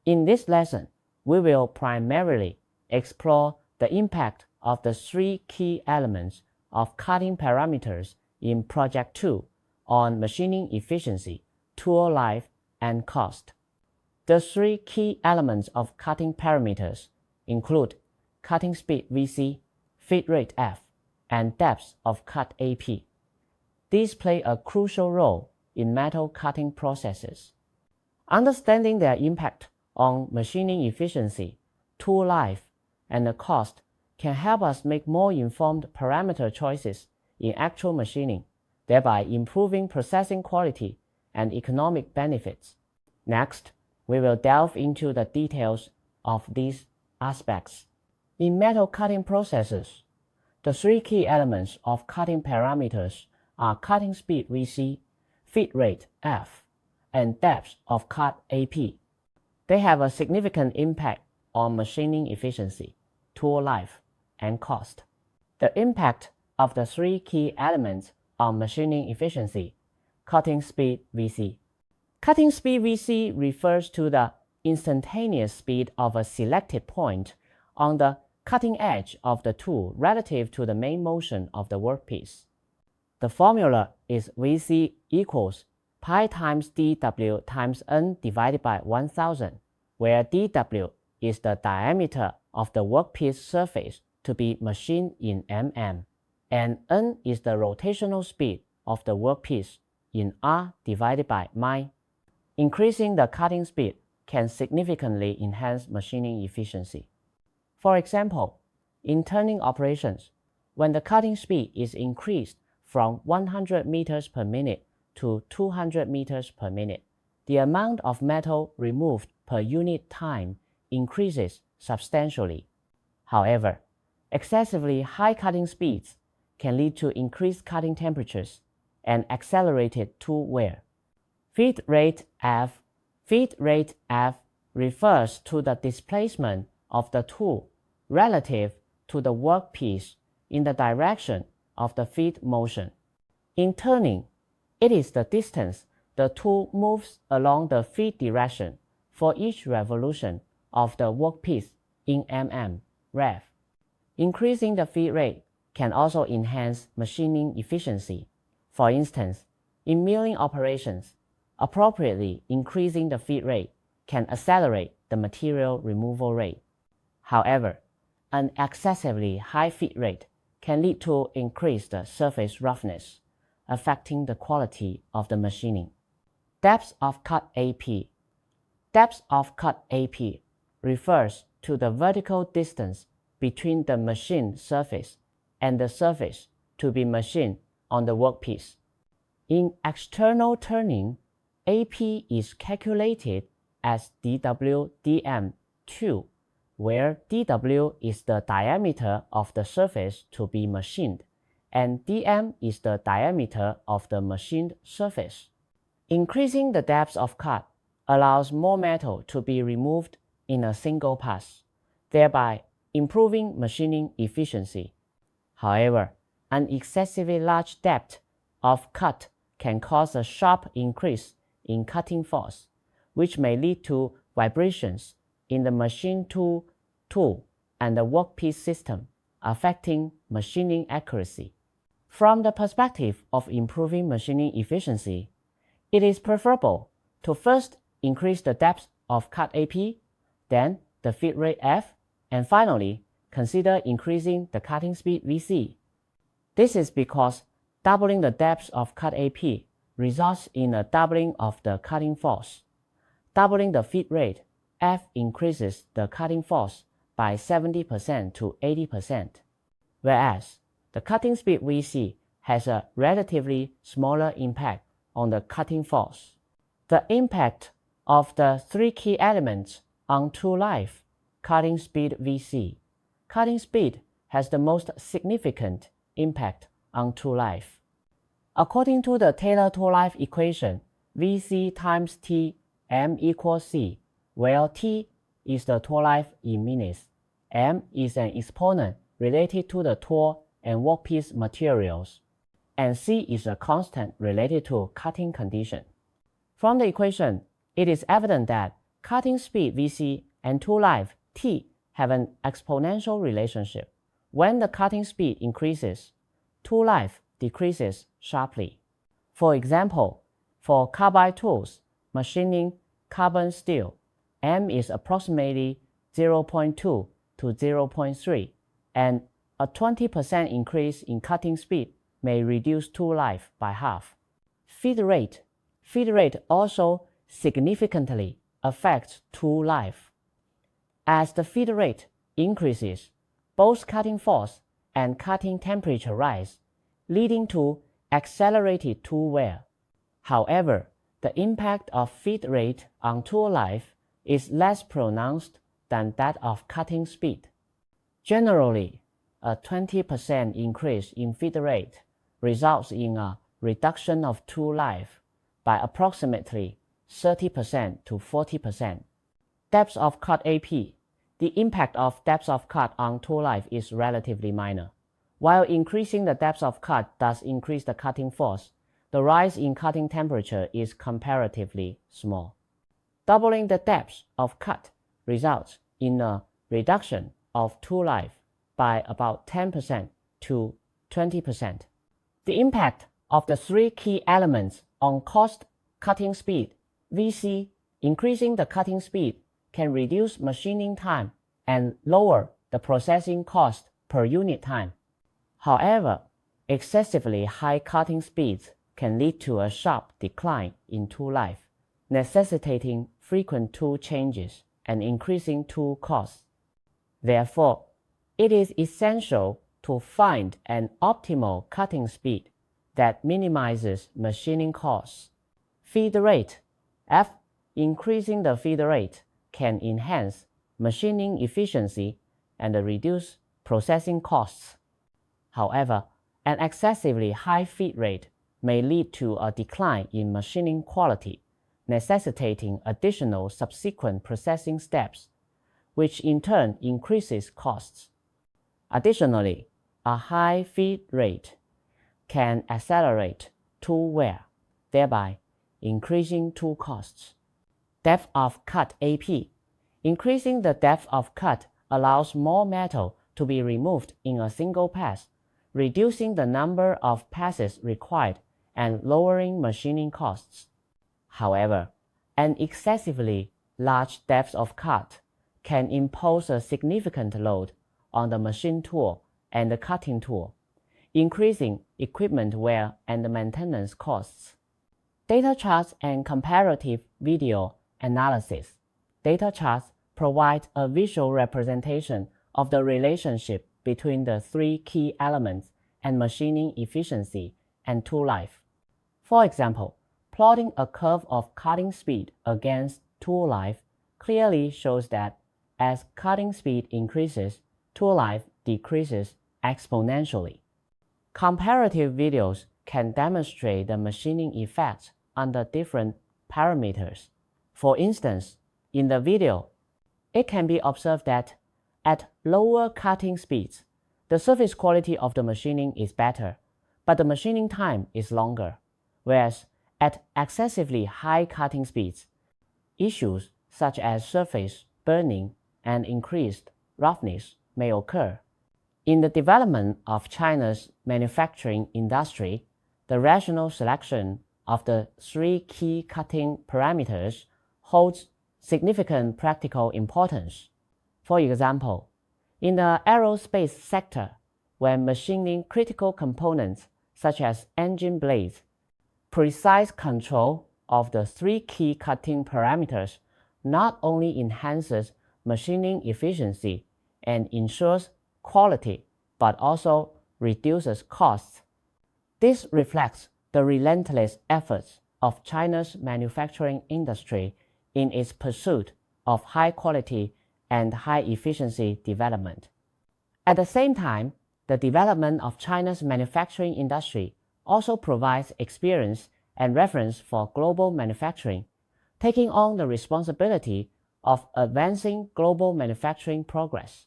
In this lesson, we will primarily explore the impact of the three key elements of cutting parameters in Project 2 on machining efficiency, tool life, and cost. The three key elements of cutting parameters include cutting speed Vc, feed rate F, and depth of cut AP. These play a crucial role in metal cutting processes. Understanding their impact on machining efficiency, tool life, and the cost can help us make more informed parameter choices in actual machining, thereby improving processing quality and economic benefits. Next, we will delve into the details of these aspects. In metal cutting processes, the three key elements of cutting parameters are cutting speed Vc, feed rate F, and depth of cut AP. They have a significant impact on machining efficiency, tool life, and cost. The impact of the three key elements on machining efficiency. Cutting speed Vc. Cutting speed Vc refers to the instantaneous speed of a selected point on the cutting edge of the tool relative to the main motion of the workpiece. The formula is Vc equals pi times dw times n divided by 1000, where dw is the diameter of the workpiece surface to be machined in mm, and n is the rotational speed of the workpiece in r divided by mi. Increasing the cutting speed can significantly enhance machining efficiency. For example, in turning operations, when the cutting speed is increased from 100 meters per minute to 200 meters per minute, the amount of metal removed per unit time increases substantially. However, excessively high cutting speeds can lead to increased cutting temperatures and accelerated tool wear. Feed rate F. Feed rate F refers to the displacement of the tool relative to the workpiece in the direction of the feed motion. In turning, it is the distance the tool moves along the feed direction for each revolution of the workpiece in mm, rev. Increasing the feed rate can also enhance machining efficiency. For instance, in milling operations, appropriately increasing the feed rate can accelerate the material removal rate. However, an excessively high feed rate can lead to increased surface roughness, affecting the quality of the machining. Depth of cut AP. Depth of cut AP refers to the vertical distance between the machined surface and the surface to be machined on the workpiece. In external turning, AP is calculated as dw/dm2, where dw is the diameter of the surface to be machined, and dm is the diameter of the machined surface. Increasing the depth of cut allows more metal to be removed in a single pass, thereby improving machining efficiency. However, an excessively large depth of cut can cause a sharp increase in cutting force, which may lead to vibrations in the machine tool and the workpiece system, affecting machining accuracy. From the perspective of improving machining efficiency, it is preferable to first increase the depth of cut AP, then the feed rate F, and finally consider increasing the cutting speed Vc. This is because doubling the depth of cut AP results in a doubling of the cutting force. Doubling the feed rate F increases the cutting force by 70% to 80%, whereas the cutting speed Vc has a relatively smaller impact on the cutting force. The impact of the three key elements on tool life. Cutting speed Vc. Cutting speed has the most significant impact on tool life. According to the Taylor tool life equation, Vc times T, m equals C, where T is the tool life in minutes, m is an exponent related to the tool and workpiece materials, and C is a constant related to cutting condition. From the equation, it is evident that cutting speed VC and tool life T have an exponential relationship. When the cutting speed increases, tool life decreases sharply. For example, for carbide tools, machining carbon steel, M is approximately 0.2 to 0.3, and a 20% increase in cutting speed may reduce tool life by half. Feed rate. Feed rate also significantly affects tool life. As the feed rate increases, both cutting force and cutting temperature rise, leading to accelerated tool wear. However, the impact of feed rate on tool life is less pronounced than that of cutting speed. Generally, a 20% increase in feed rate results in a reduction of tool life by approximately 30% to 40%. Depth of cut AP. The impact of depth of cut on tool life is relatively minor. While increasing the depth of cut does increase the cutting force, the rise in cutting temperature is comparatively small. Doubling the depth of cut results in a reduction of tool life by about 10% to 20%. The impact of the three key elements on cost: cutting speed, VC. Increasing the cutting speed can reduce machining time and lower the processing cost per unit time. However, excessively high cutting speeds can lead to a sharp decline in tool life, necessitating frequent tool changes and increasing tool costs. Therefore, it is essential to find an optimal cutting speed that minimizes machining costs. Feed rate. F. Increasing the feed rate can enhance machining efficiency and reduce processing costs. However, an excessively high feed rate may lead to a decline in machining quality, necessitating additional subsequent processing steps, which in turn increases costs. Additionally, a high feed rate can accelerate tool wear, thereby increasing tool costs. Depth of cut AP. Increasing the depth of cut allows more metal to be removed in a single pass, reducing the number of passes required and lowering machining costs. However, an excessively large depth of cut can impose a significant load on the machine tool and the cutting tool, increasing equipment wear and maintenance costs. Data charts and comparative video analysis. Data charts provide a visual representation of the relationship between the three key elements and machining efficiency and tool life. For example, plotting a curve of cutting speed against tool life clearly shows that as cutting speed increases, tool life decreases exponentially. Comparative videos can demonstrate the machining effects under different parameters. For instance, in the video, it can be observed that at lower cutting speeds, the surface quality of the machining is better, but the machining time is longer, whereas at excessively high cutting speeds, issues such as surface burning and increased roughness may occur. In the development of China's manufacturing industry, the rational selection of the three key cutting parameters holds significant practical importance. For example, in the aerospace sector, when machining critical components such as engine blades, precise control of the three key cutting parameters not only enhances machining efficiency and ensures quality, but also reduces costs. This reflects the relentless efforts of China's manufacturing industry in its pursuit of high quality and high efficiency development. At the same time, the development of China's manufacturing industry also provides experience and reference for global manufacturing, taking on the responsibility of advancing global manufacturing progress.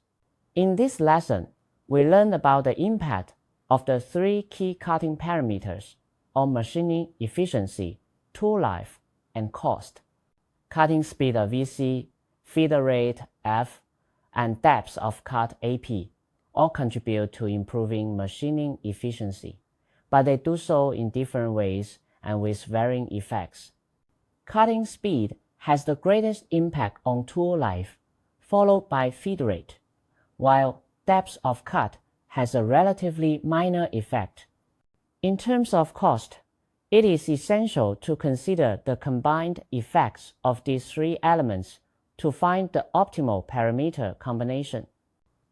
In this lesson, we learned about the impact of the three key cutting parameters on machining efficiency, tool life, and cost. cutting speed of VC, feeder rate F, and depth of cut AP all contribute to improving machining efficiency, but they do so in different ways and with varying effects. Cutting speed has the greatest impact on tool life, followed by feed rate, while depth of cut has a relatively minor effect. In terms of cost, it is essential to consider the combined effects of these three elements to find the optimal parameter combination.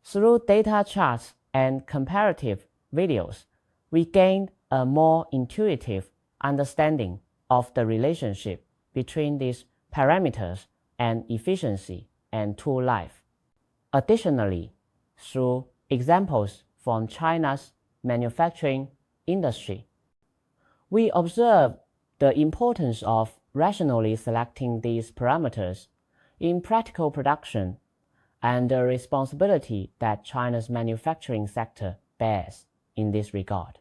Through data charts and comparative videos, we gained a more intuitive understanding of the relationship between these parameters and efficiency and tool life. Additionally, through examples from China's manufacturing industry, we observe the importance of rationally selecting these parameters in practical production and the responsibility that China's manufacturing sector bears in this regard.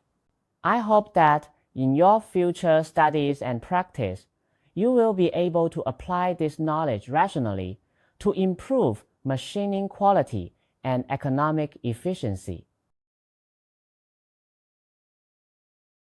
I hope that in your future studies and practice, you will be able to apply this knowledge rationally to improve machining quality and economic efficiency.